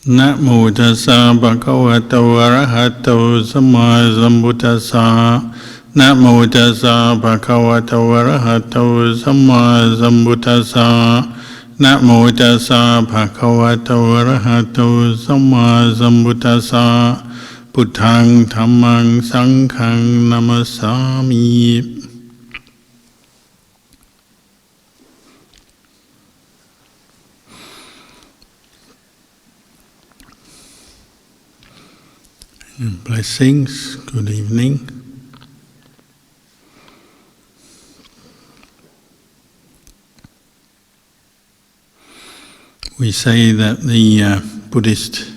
Na mô tassa bhagavato arahato samma sambuddhassa. Na mô tassa bhagavato arahato samma sambuddhassa. Na mô tassa bhagavato arahato samma sambuddhassa. Buddhaṃ Dhammaṃ Sanghaṃ Namasami. Blessings, good evening. We say that the Buddhist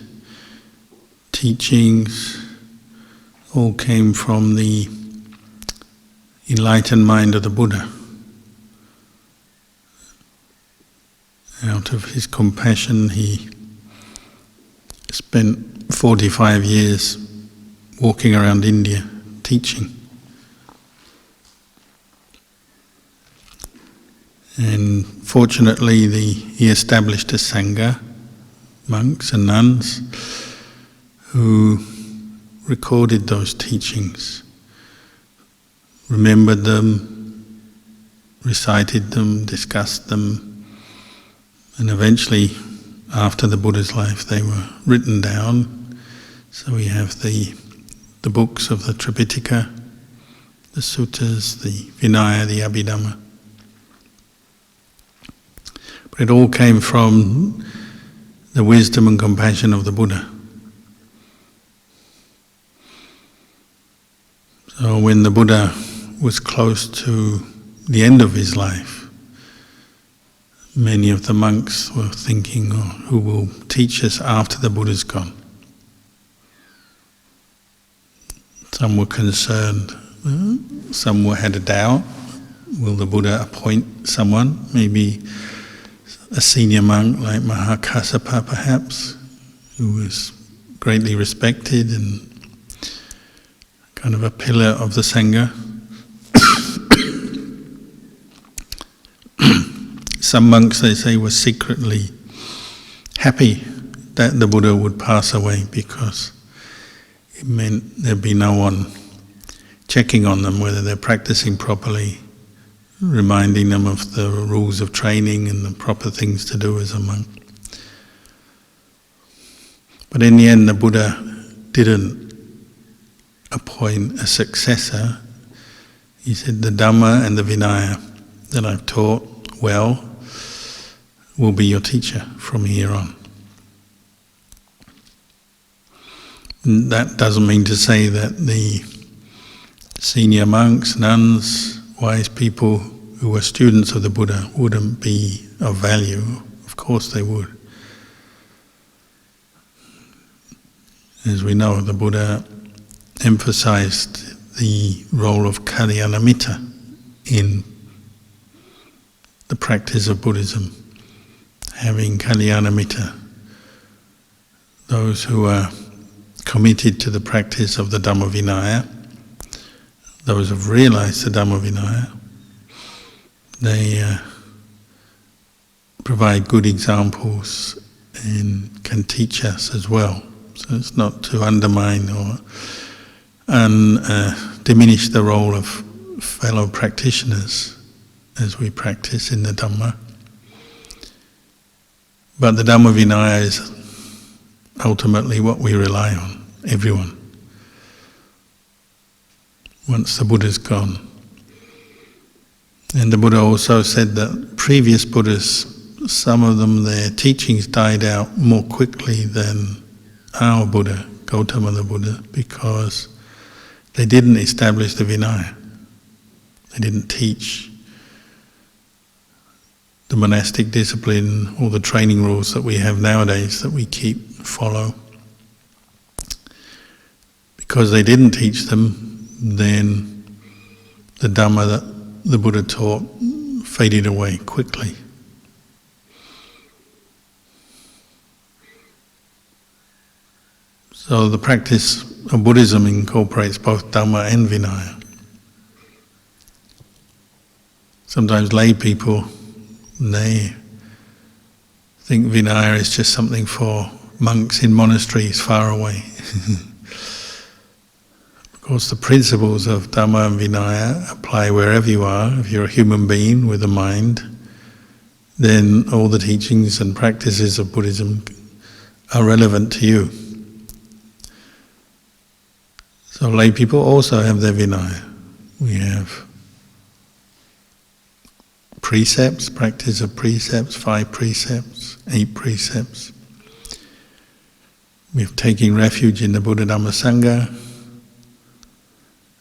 teachings all came from the enlightened mind of the Buddha. Out of his compassion, he spent 45 years walking around India teaching. And fortunately he established a sangha, monks and nuns, who recorded those teachings, remembered them, recited them, discussed them, and eventually, after the Buddha's life, they were written down. So we have the books of the Tripitaka, the suttas, the Vinaya, the Abhidhamma. But it all came from the wisdom and compassion of the Buddha. So when the Buddha was close to the end of his life, many of the monks were thinking, who will teach us after the Buddha's gone? Some were concerned, some had a doubt. Will the Buddha appoint someone, maybe a senior monk like Mahakassapa perhaps, who was greatly respected and kind of a pillar of the Sangha. Some monks, they say, were secretly happy that the Buddha would pass away because it meant there'd be no one checking on them whether they're practicing properly, reminding them of the rules of training and the proper things to do as a monk. But in the end, the Buddha didn't appoint a successor. He said, the Dhamma and the Vinaya that I've taught well will be your teacher from here on. That doesn't mean to say that the senior monks, nuns, wise people who were students of the Buddha wouldn't be of value. Of course they would. As we know, the Buddha emphasized the role of Kalyanamitta in the practice of Buddhism. Having Kalyanamitta, those who are committed to the practice of the Dhamma Vinaya, those who have realized the Dhamma Vinaya, they provide good examples and can teach us as well. So it's not to undermine or diminish the role of fellow practitioners as we practice in the Dhamma. But the Dhamma Vinaya is ultimately what we rely on, everyone. Once the Buddha's gone. And the Buddha also said that previous Buddhas, some of them, their teachings died out more quickly than our Buddha, Gautama the Buddha, because they didn't establish the Vinaya. They didn't teach the monastic discipline or the training rules that we have nowadays that we follow. Because they didn't teach them, then the Dhamma that the Buddha taught faded away quickly. So the practice of Buddhism incorporates both Dhamma and Vinaya. Sometimes lay people, they think Vinaya is just something for monks in monasteries far away. Of course, the principles of Dhamma and Vinaya apply wherever you are. If you're a human being with a mind, then all the teachings and practices of Buddhism are relevant to you. So lay people also have their Vinaya. We have precepts, practice of precepts, 5 precepts, 8 precepts. We have taking refuge in the Buddha Dhamma Sangha.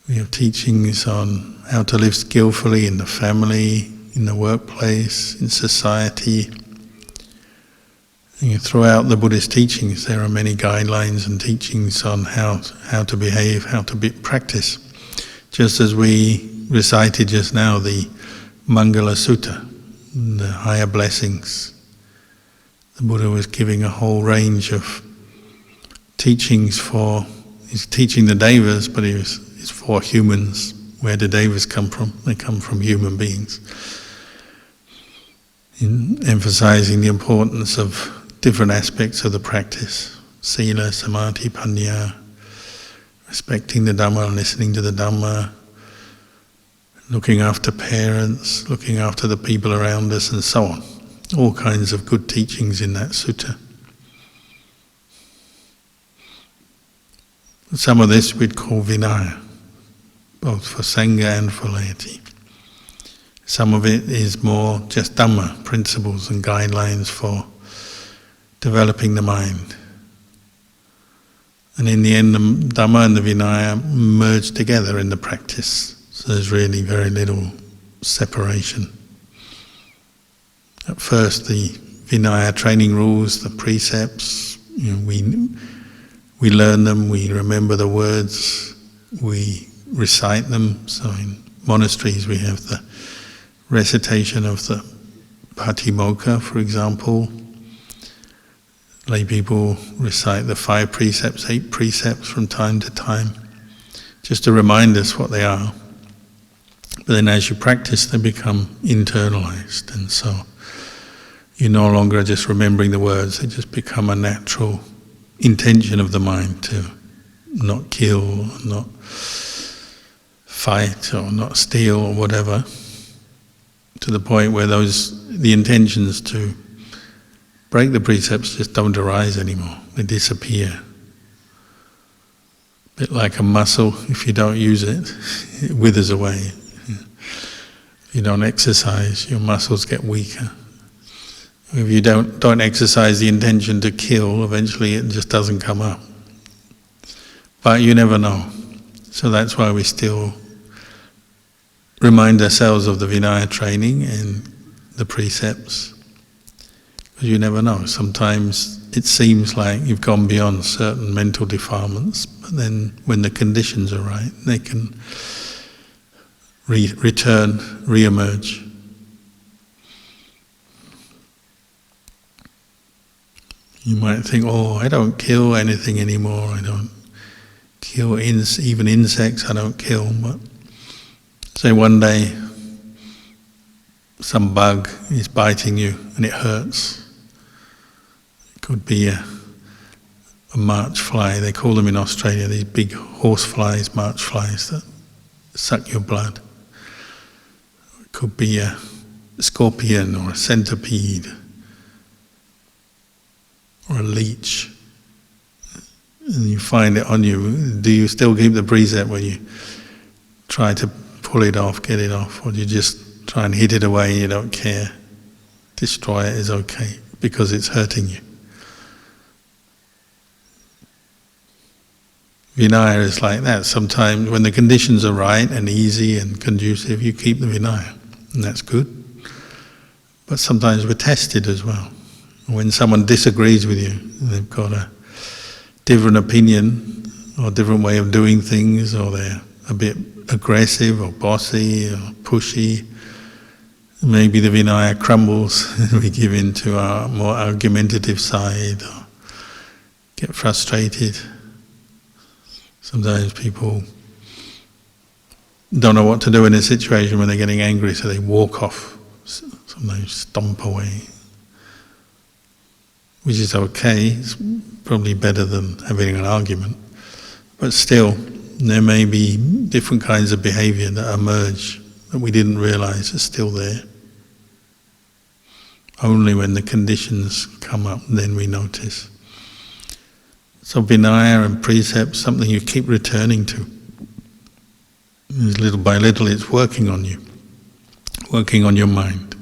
We have teachings on how to live skillfully in the family, in the workplace, in society. And throughout the Buddhist teachings there are many guidelines and teachings on how to behave, how to practice. Just as we recited just now the Mangala Sutta, the higher blessings. The Buddha was giving a whole range of teachings he's teaching the Devas, but it's for humans. Where do Devas come from? They come from human beings. Emphasizing the importance of different aspects of the practice. Sila, Samadhi, Panya, respecting the Dhamma, listening to the Dhamma, looking after parents, looking after the people around us, and so on. All kinds of good teachings in that sutta. Some of this we'd call Vinaya, both for Sangha and for laity. Some of it is more just Dhamma, principles and guidelines for developing the mind. And in the end, the Dhamma and the Vinaya merge together in the practice. So there's really very little separation. At first, the Vinaya training rules, the precepts, we learn them, we remember the words, we recite them. So in monasteries we have the recitation of the Patimokkha, for example. Lay people recite the 5 precepts, 8 precepts from time to time, just to remind us what they are. But then as you practice, they become internalized, and so you're no longer just remembering the words, they just become a natural intention of the mind to not kill, not fight, or not steal, or whatever, to the point where the intentions to break the precepts just don't arise anymore. They disappear. A bit like a muscle, if you don't use it, it withers away. If you don't exercise, your muscles get weaker. If you don't exercise the intention to kill, eventually it just doesn't come up. But you never know. So that's why we still remind ourselves of the Vinaya training and the precepts. Because you never know. Sometimes it seems like you've gone beyond certain mental defilements, but then when the conditions are right, they can return, re-emerge. You might think, I don't kill anything anymore, I don't kill even insects, I don't kill. But say one day some bug is biting you and it hurts. It could be a march fly, they call them in Australia, these big horse flies, march flies that suck your blood. It could be a scorpion or a centipede, or a leech, and you find it on you. Do you still keep the precept when you try to pull it off, get it off, or do you just try and hit it away, you don't care? Destroy it is okay, because it's hurting you. Vinaya is like that. Sometimes when the conditions are right and easy and conducive, you keep the Vinaya, and that's good. But sometimes we're tested as well. When someone disagrees with you, they've got a different opinion or a different way of doing things, or they're a bit aggressive or bossy or pushy, maybe the Vinaya crumbles and we give in to our more argumentative side or get frustrated. Sometimes people don't know what to do in a situation when they're getting angry, so they walk off, sometimes stomp away. which is okay. It's probably better than having an argument. But still, there may be different kinds of behavior that emerge that we didn't realize are still there. Only when the conditions come up, then we notice. So Vinaya and precepts, something you keep returning to. Little by little it's working on you, working on your mind,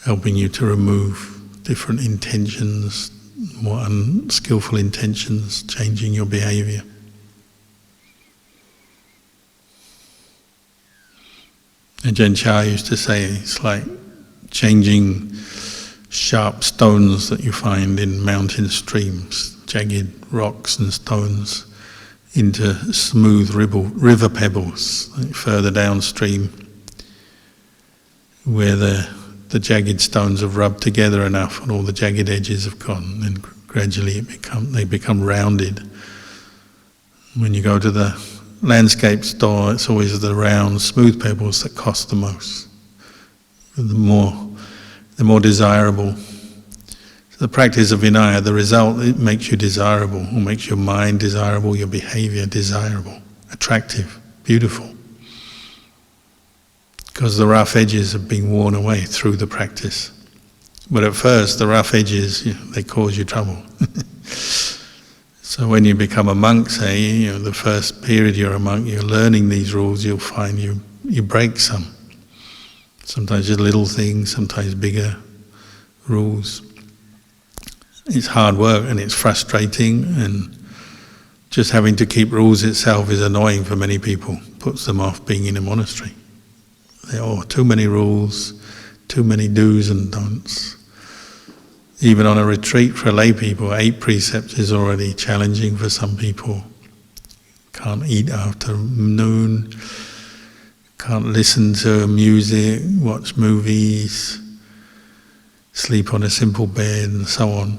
helping you to remove different intentions, more unskillful intentions, changing your behavior. Ajahn Chah used to say it's like changing sharp stones that you find in mountain streams, jagged rocks and stones, into smooth river pebbles further downstream, where the jagged stones have rubbed together enough and all the jagged edges have gone, and gradually they become rounded. When you go to the landscape store, it's always the round, smooth pebbles that cost the most. The more desirable. So the practice of Vinaya, the result, it makes you desirable, or makes your mind desirable, your behavior desirable, attractive, beautiful. Because the rough edges have been worn away through the practice. But at first, the rough edges, they cause you trouble. So when you become a monk, say, the first period you're a monk, you're learning these rules, you'll find you break some. Sometimes just little things, sometimes bigger rules. It's hard work and it's frustrating, and just having to keep rules itself is annoying for many people, puts them off being in a monastery. Too many rules, too many do's and don'ts. Even on a retreat for lay people, 8 precepts is already challenging for some people. Can't eat after noon, can't listen to music, watch movies, sleep on a simple bed and so on.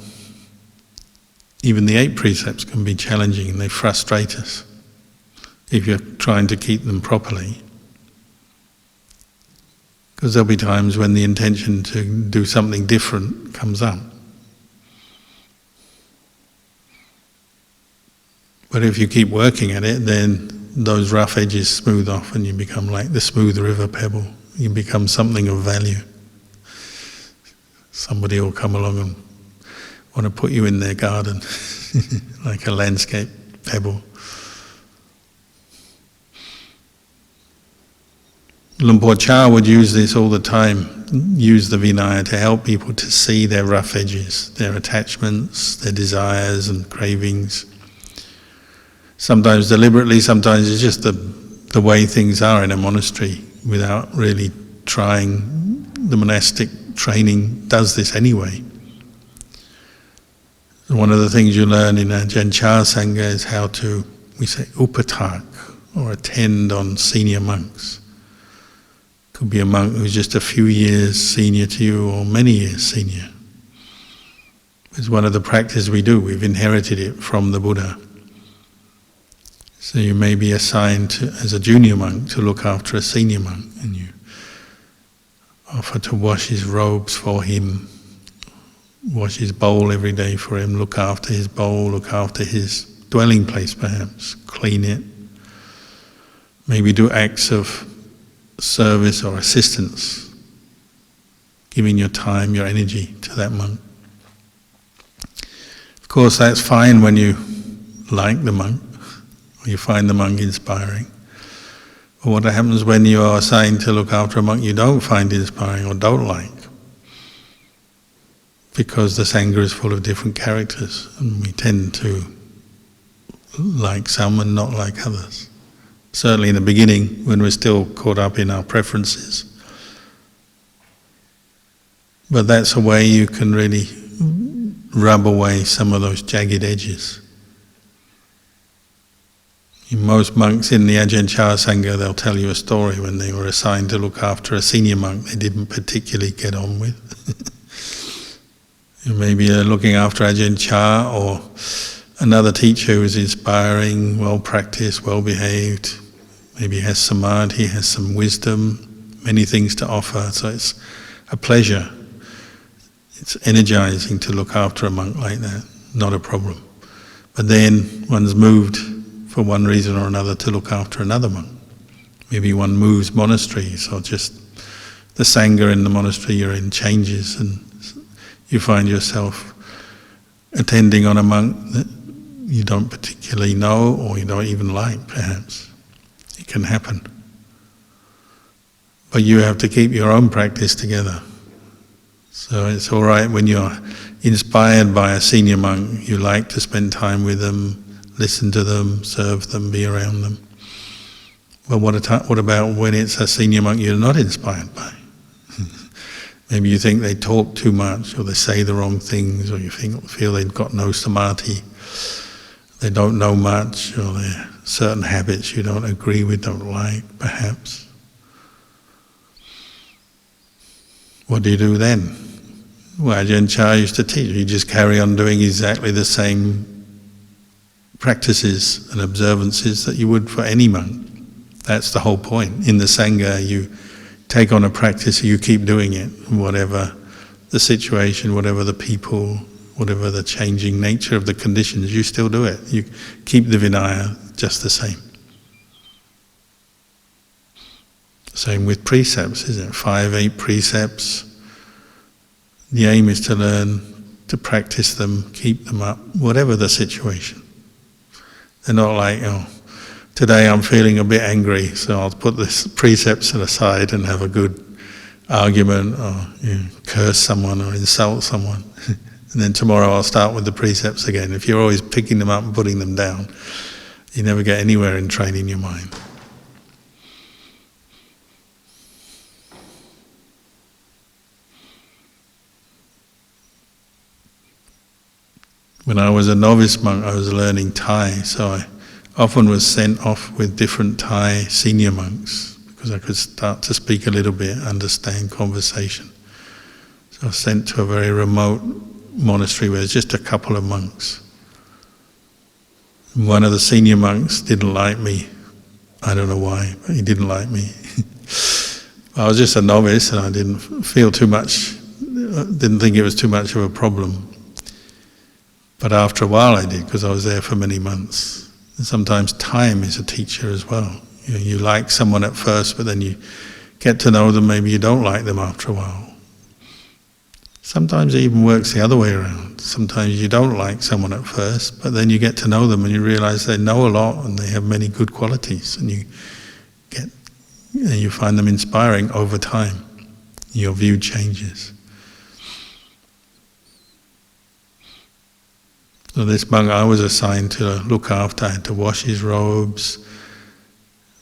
Even the 8 precepts can be challenging and they frustrate us if you're trying to keep them properly. Because there'll be times when the intention to do something different comes up. But if you keep working at it, then those rough edges smooth off and you become like the smooth river pebble. You become something of value. Somebody will come along and want to put you in their garden, like a landscape pebble. Luang Por Chah would use this all the time, use the Vinaya to help people to see their rough edges, their attachments, their desires and cravings. Sometimes deliberately, sometimes it's just the way things are in a monastery without really trying. The monastic training does this anyway. One of the things you learn in Ajahn Chah Sangha is how to, we say, upatak, or attend on senior monks. Could be a monk who's just a few years senior to you or many years senior. It's one of the practices we do. We've inherited it from the Buddha. So you may be assigned as a junior monk to look after a senior monk, and you offer to wash his robes for him, wash his bowl every day for him, look after his bowl, look after his dwelling place perhaps, clean it. Maybe do acts of service or assistance, giving your time, your energy to that monk. Of course, that's fine when you like the monk, or you find the monk inspiring. But what happens when you are assigned to look after a monk you don't find inspiring or don't like? Because the Sangha is full of different characters, and we tend to like some and not like others. Certainly in the beginning, when we're still caught up in our preferences. But that's a way you can really rub away some of those jagged edges. Most monks in the Ajahn Chah Sangha, they'll tell you a story when they were assigned to look after a senior monk they didn't particularly get on with. Maybe looking after Ajahn Chah or another teacher who is inspiring, well-practiced, well-behaved, maybe has samadhi, has some wisdom, many things to offer, so it's a pleasure. It's energizing to look after a monk like that, not a problem. But then one's moved for one reason or another to look after another monk. Maybe one moves monasteries, or just the sangha in the monastery you're in changes, and you find yourself attending on a monk that you don't particularly know or you don't even like, perhaps. It can happen. But you have to keep your own practice together. So it's all right when you're inspired by a senior monk, you like to spend time with them, listen to them, serve them, be around them. But what about when it's a senior monk you're not inspired by? Maybe you think they talk too much, or they say the wrong things, or you feel they've got no samadhi, they don't know much, or there are certain habits you don't agree with, don't like, perhaps. What do you do then? Well, Ajahn Chah used to teach, you just carry on doing exactly the same practices and observances that you would for any monk. That's the whole point. In the Sangha, you take on a practice, you keep doing it, whatever the situation, whatever the people, whatever the changing nature of the conditions, you still do it. You keep the Vinaya just the same. Same with precepts, isn't it? 5, 8 precepts. The aim is to learn, to practice them, keep them up, whatever the situation. They're not like, oh, today I'm feeling a bit angry, so I'll put the precepts aside and have a good argument, or curse someone or insult someone. And then tomorrow I'll start with the precepts again. If you're always picking them up and putting them down, you never get anywhere in training your mind. When I was a novice monk, I was learning Thai, so I often was sent off with different Thai senior monks because I could start to speak a little bit, understand conversation. So I was sent to a very remote monastery where there's just a couple of monks. And one of the senior monks didn't like me. I don't know why, but he didn't like me. I was just a novice and I didn't feel too much, didn't think it was too much of a problem. But after a while I did, because I was there for many months. And sometimes time is a teacher as well. You like someone at first, but then you get to know them, maybe you don't like them after a while. Sometimes it even works the other way around. Sometimes you don't like someone at first, but then you get to know them and you realize they know a lot and they have many good qualities, and you find them inspiring over time. Your view changes. So this monk I was assigned to look after, I had to wash his robes,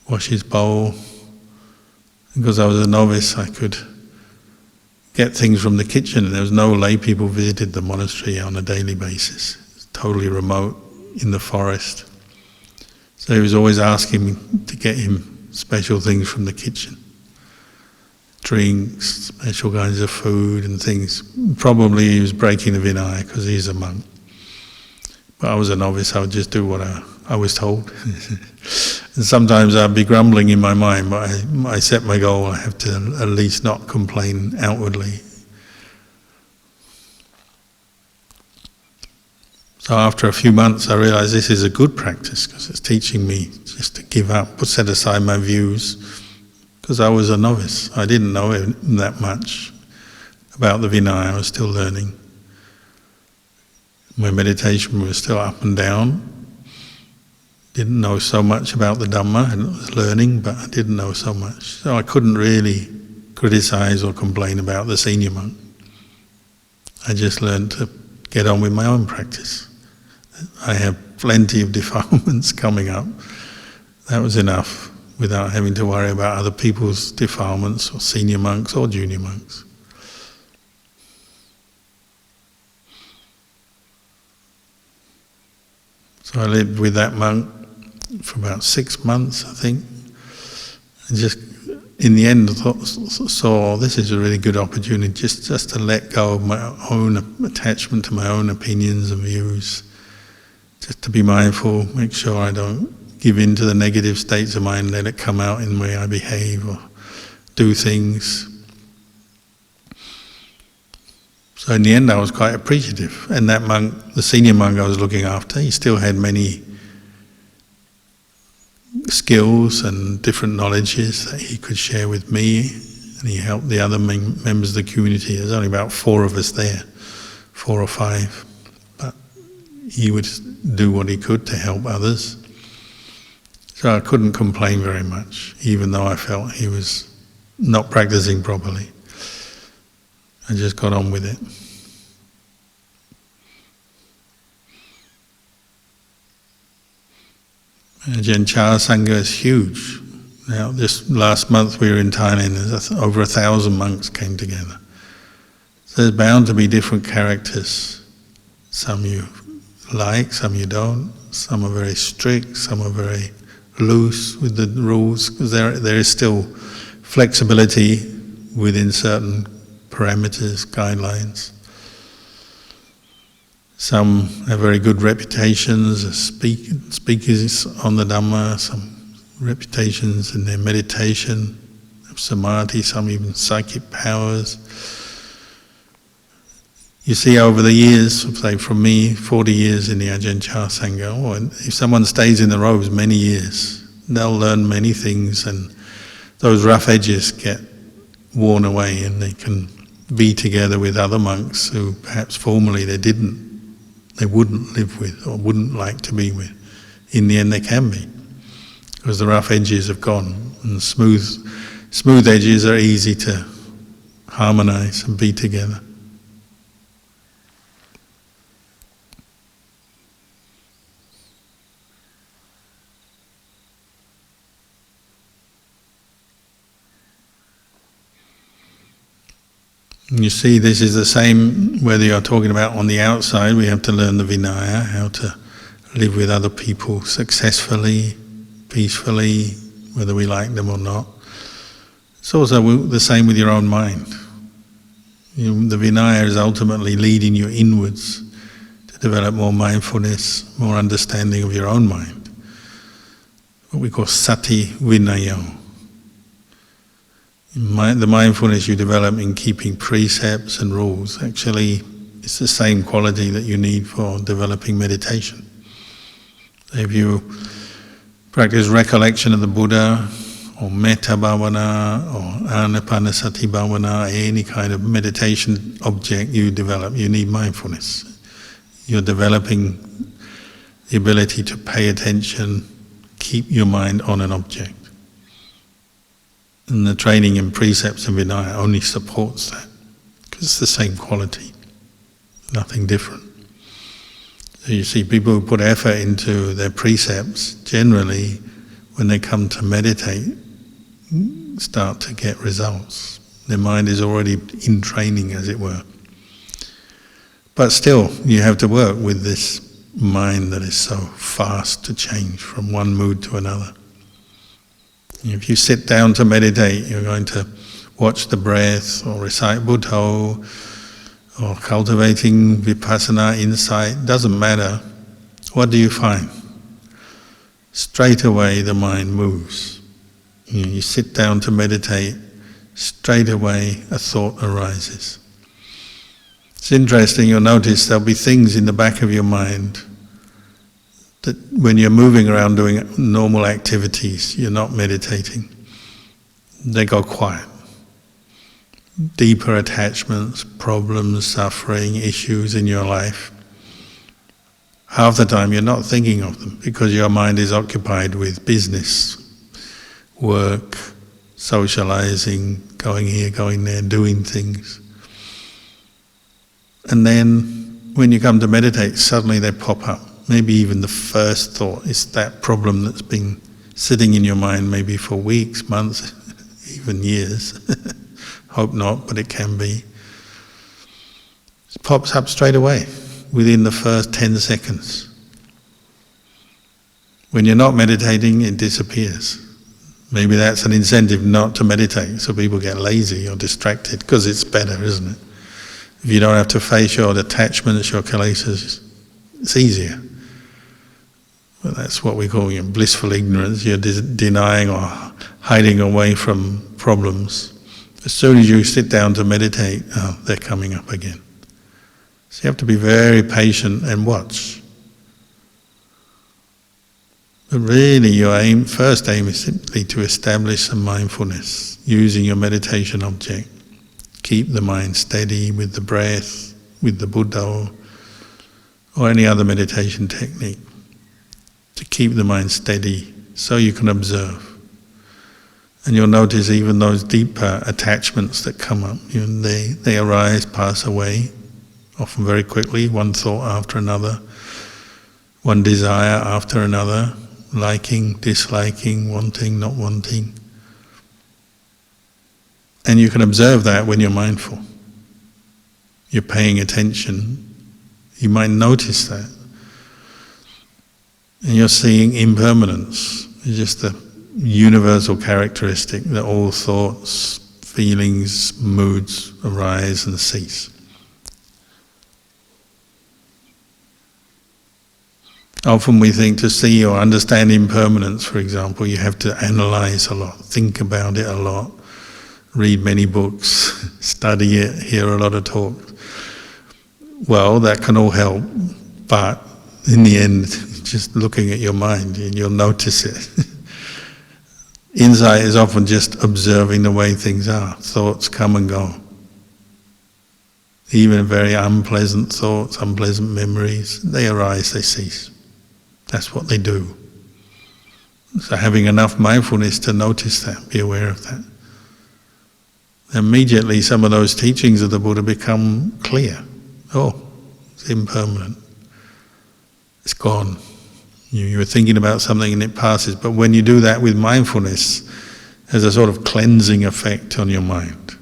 wash his bowl. Because I was a novice, I could get things from the kitchen. There was no lay people visited the monastery on a daily basis. It's totally remote in the forest. So he was always asking me to get him special things from the kitchen. Drinks, special kinds of food and things. Probably he was breaking the Vinaya because he's a monk. But I was a novice, I would just do what I was told. And sometimes I'd be grumbling in my mind, but I set my goal, I have to at least not complain outwardly. So after a few months I realized this is a good practice, because it's teaching me just to give up, set aside my views, because I was a novice. I didn't know that much about the Vinaya, I was still learning. My meditation was still up and down. Didn't know so much about the Dhamma. I was learning, but I didn't know so much. So I couldn't really criticize or complain about the senior monk. I just learned to get on with my own practice. I have plenty of defilements coming up. That was enough, without having to worry about other people's defilements, or senior monks or junior monks. So I lived with that monk for about 6 months, I think. And just in the end saw this is a really good opportunity just to let go of my own attachment to my own opinions and views. Just to be mindful, make sure I don't give in to the negative states of mind, let it come out in the way I behave or do things. So in the end I was quite appreciative. And that monk, the senior monk I was looking after, he still had many skills and different knowledges that he could share with me, and he helped the other members of the community. There's only about 4 of us there, 4 or 5, but he would do what he could to help others. So I couldn't complain very much, even though I felt he was not practicing properly. I just got on with it. Ajahn Sangha is huge. Now, just last month we were in Thailand, over 1,000 monks came together. So there's bound to be different characters. Some you like, some you don't. Some are very strict, some are very loose with the rules, because there is still flexibility within certain parameters, guidelines. Some have very good reputations as speakers on the Dhamma, some reputations in their meditation, samadhi, some even psychic powers. You see over the years, say from me, 40 years in the Ajahn Sangha, or if someone stays in the robes many years, they'll learn many things, and those rough edges get worn away, and they can be together with other monks who perhaps formerly they wouldn't live with or wouldn't like to be with. In the end they can be, because the rough edges have gone, and smooth edges are easy to harmonize and be together. You see, this is the same whether you're talking about on the outside. We have to learn the Vinaya, how to live with other people successfully, peacefully, whether we like them or not. It's also the same with your own mind. The Vinaya is ultimately leading you inwards to develop more mindfulness, more understanding of your own mind. What we call Sati Vinaya. The mindfulness you develop in keeping precepts and rules, actually it's the same quality that you need for developing meditation. If you practice recollection of the Buddha, or metta bhavana, or anapanasati bhavana, any kind of meditation object you develop, you need mindfulness. You're developing the ability to pay attention, keep your mind on an object. And the training in precepts and Vinaya only supports that, because it's the same quality, nothing different. So you see, people who put effort into their precepts, generally, when they come to meditate, start to get results. Their mind is already in training, as it were. But still, you have to work with this mind that is so fast to change from one mood to another. If you sit down to meditate, you're going to watch the breath, or recite Buddha, or cultivating vipassana insight, doesn't matter. What do you find? Straight away the mind moves. You sit down to meditate, straight away a thought arises. It's interesting, you'll notice there'll be things in the back of your mind that when you're moving around doing normal activities, you're not meditating, they go quiet. Deeper attachments, problems, suffering, issues in your life. Half the time you're not thinking of them because your mind is occupied with business, work, socializing, going here, going there, doing things. And then when you come to meditate, suddenly they pop up. Maybe even the first thought is that problem that's been sitting in your mind maybe for weeks, months, even years. Hope not, but it can be. It pops up straight away, within the first 10 seconds. When you're not meditating, it disappears. Maybe that's an incentive not to meditate, so people get lazy or distracted, because it's better, isn't it? If you don't have to face your attachments, your kilesas, it's easier. Well, that's what we call blissful ignorance. You're denying or hiding away from problems. As soon as you sit down to meditate, they're coming up again. So you have to be very patient and watch. But really your first aim is simply to establish some mindfulness using your meditation object. Keep the mind steady with the breath, with the Buddha, or any other meditation technique. To keep the mind steady so you can observe. And you'll notice even those deeper attachments that come up, they arise, pass away, often very quickly, one thought after another, one desire after another, liking, disliking, wanting, not wanting. And you can observe that when you're mindful. You're paying attention, you might notice that. And you're seeing impermanence. It's just a universal characteristic that all thoughts, feelings, moods arise and cease. Often we think to see or understand impermanence, for example, you have to analyze a lot, think about it a lot, read many books, study it, hear a lot of talks. Well, that can all help, but in the end, just looking at your mind and you'll notice it. Insight is often just observing the way things are. Thoughts come and go. Even very unpleasant thoughts, unpleasant memories, they arise, they cease. That's what they do. So having enough mindfulness to notice that, be aware of that. Immediately some of those teachings of the Buddha become clear. Oh, it's impermanent. It's gone. You're thinking about something and it passes. But when you do that with mindfulness, there's a sort of cleansing effect on your mind.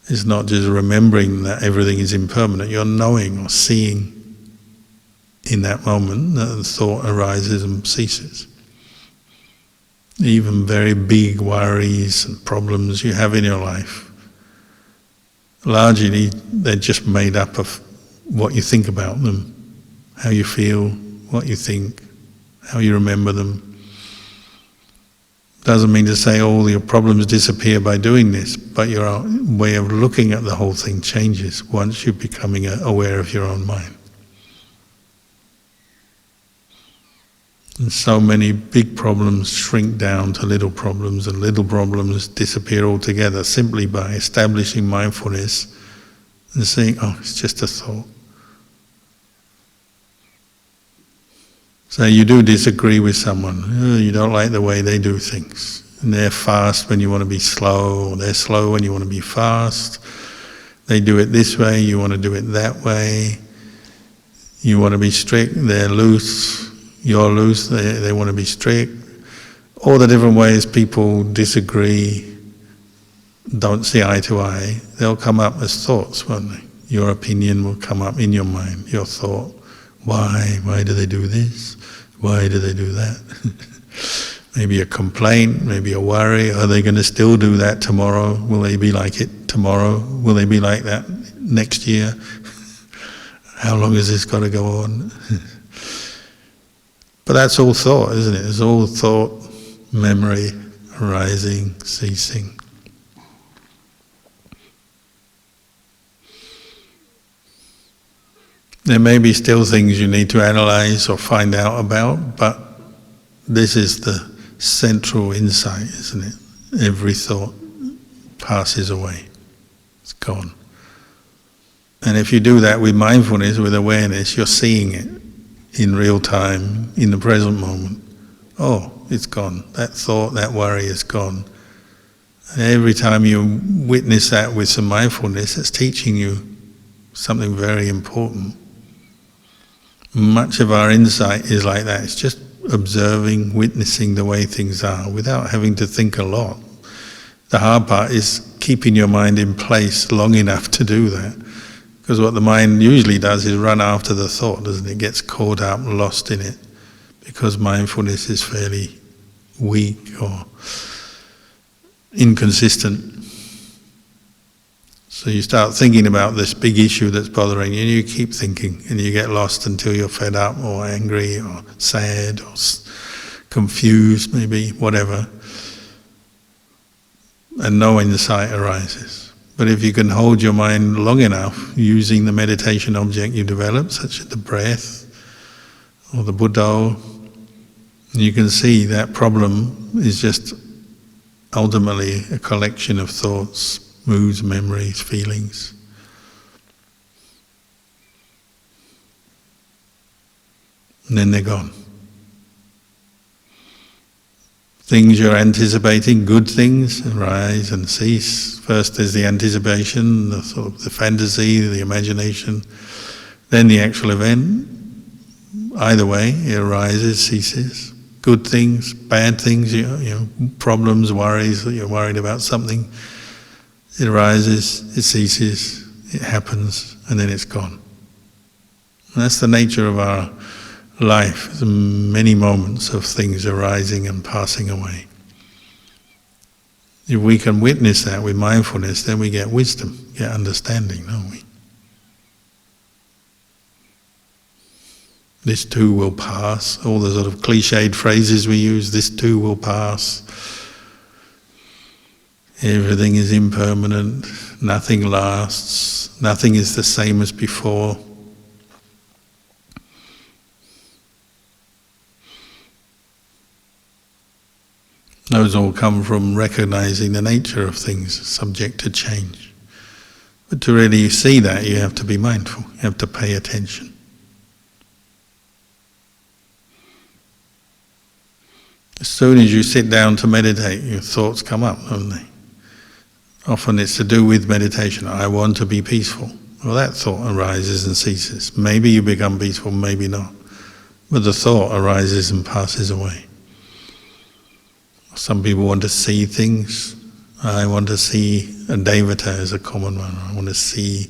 It's not just remembering that everything is impermanent. You're knowing or seeing in that moment that the thought arises and ceases. Even very big worries and problems you have in your life, largely they're just made up of what you think about them, how you feel, what you think, how you remember them. Doesn't mean to say all your problems disappear by doing this, but your way of looking at the whole thing changes once you're becoming aware of your own mind. And so many big problems shrink down to little problems, and little problems disappear altogether simply by establishing mindfulness and seeing, oh, it's just a thought. So you do disagree with someone, you don't like the way they do things. And they're fast when you want to be slow, or they're slow when you want to be fast. They do it this way, you want to do it that way. You want to be strict, they're loose. You're loose, they want to be strict. All the different ways people disagree, don't see eye to eye, they'll come up as thoughts, won't they? Your opinion will come up in your mind, your thought. Why? Why do they do this? Why do they do that? Maybe a complaint, maybe a worry. Are they going to still do that tomorrow? Will they be like it tomorrow? Will they be like that next year? How long has this got to go on? But that's all thought, isn't it? It's all thought, memory, arising, ceasing. There may be still things you need to analyze or find out about, but this is the central insight, isn't it? Every thought passes away. It's gone. And if you do that with mindfulness, with awareness, you're seeing it in real time, in the present moment. Oh, it's gone. That thought, that worry is gone. And every time you witness that with some mindfulness, it's teaching you something very important. Much of our insight is like that. It's just observing, witnessing the way things are without having to think a lot. The hard part is keeping your mind in place long enough to do that. Because what the mind usually does is run after the thought, doesn't it? It gets caught up, lost in it, because mindfulness is fairly weak or inconsistent. So you start thinking about this big issue that's bothering you, and you keep thinking, and you get lost until you're fed up or angry or sad or confused, maybe, whatever. And no insight arises. But if you can hold your mind long enough using the meditation object you develop, such as the breath or the Buddha, you can see that problem is just ultimately a collection of thoughts, moods, memories, feelings. And then they're gone. Things you're anticipating, good things, arise and cease. First there's the anticipation, the sort of the fantasy, the imagination, then the actual event. Either way, it arises, ceases. Good things, bad things, you know, problems, worries, that you're worried about something. It arises, it ceases, it happens, and then it's gone. And that's the nature of our life. There's many moments of things arising and passing away. If we can witness that with mindfulness, then we get wisdom, get understanding, don't we? This too will pass. All the sort of cliched phrases we use, this too will pass. Everything is impermanent, nothing lasts, nothing is the same as before. Those all come from recognizing the nature of things subject to change. But to really see that, you have to be mindful, you have to pay attention. As soon as you sit down to meditate, your thoughts come up, don't they? Often it's to do with meditation. I want to be peaceful. Well, that thought arises and ceases. Maybe you become peaceful, maybe not. But the thought arises and passes away. Some people want to see things. I want to see a devata as a common one. I want to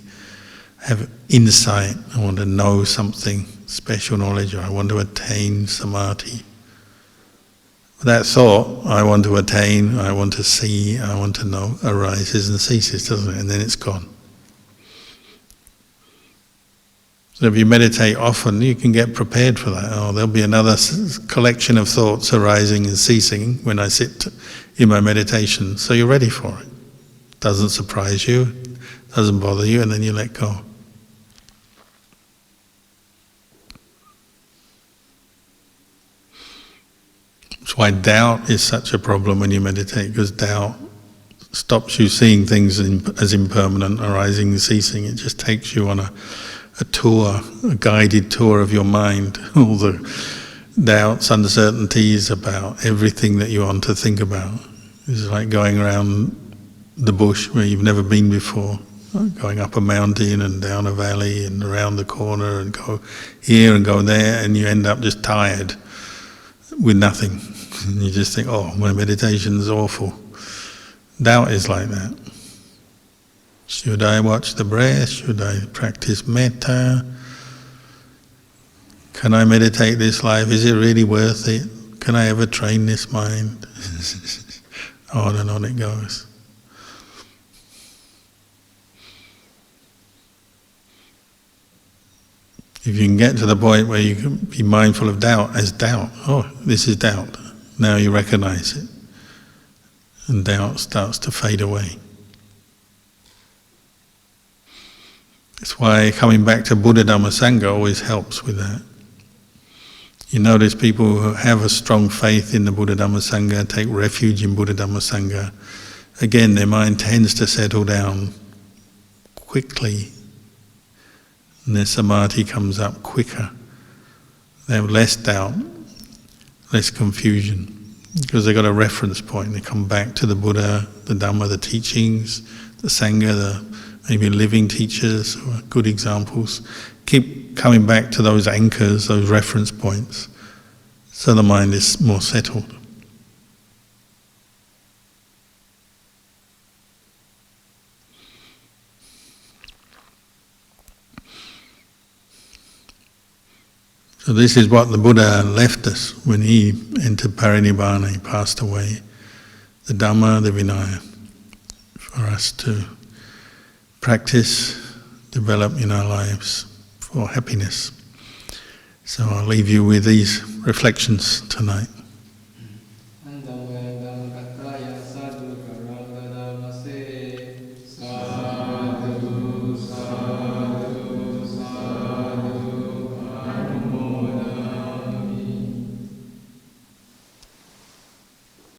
have insight. I want to know something, special knowledge, or I want to attain samadhi. That thought, I want to attain, I want to see, I want to know, arises and ceases, doesn't it? And then it's gone. So if you meditate often, you can get prepared for that. Oh, there'll be another collection of thoughts arising and ceasing when I sit in my meditation. So you're ready for it. Doesn't surprise you, doesn't bother you, and then you let go. That's why doubt is such a problem when you meditate, because doubt stops you seeing things as impermanent, arising and ceasing. It just takes you on a tour, a guided tour of your mind, all the doubts, uncertainties about everything that you want to think about. It's like going around the bush where you've never been before, going up a mountain and down a valley and around the corner and go here and go there, and you end up just tired with nothing. And you just think, oh, my meditation is awful. Doubt is like that. Should I watch the breath? Should I practice metta? Can I meditate this life? Is it really worth it? Can I ever train this mind? On and on it goes. If you can get to the point where you can be mindful of doubt as doubt, oh, this is doubt. Now you recognize it. And doubt starts to fade away. That's why coming back to Buddha, Dhamma, Sangha always helps with that. You notice people who have a strong faith in the Buddha, Dhamma, Sangha, take refuge in Buddha, Dhamma, Sangha. Again, their mind tends to settle down quickly. And their samadhi comes up quicker. They have less doubt, less confusion, because they've got a reference point. They come back to the Buddha, the Dhamma, the teachings, the Sangha, maybe living teachers or good examples. Keep coming back to those anchors, those reference points, so the mind is more settled. So this is what the Buddha left us when he entered Parinibbana, he passed away. The Dhamma, the Vinaya, for us to practice, develop in our lives for happiness. So I'll leave you with these reflections tonight.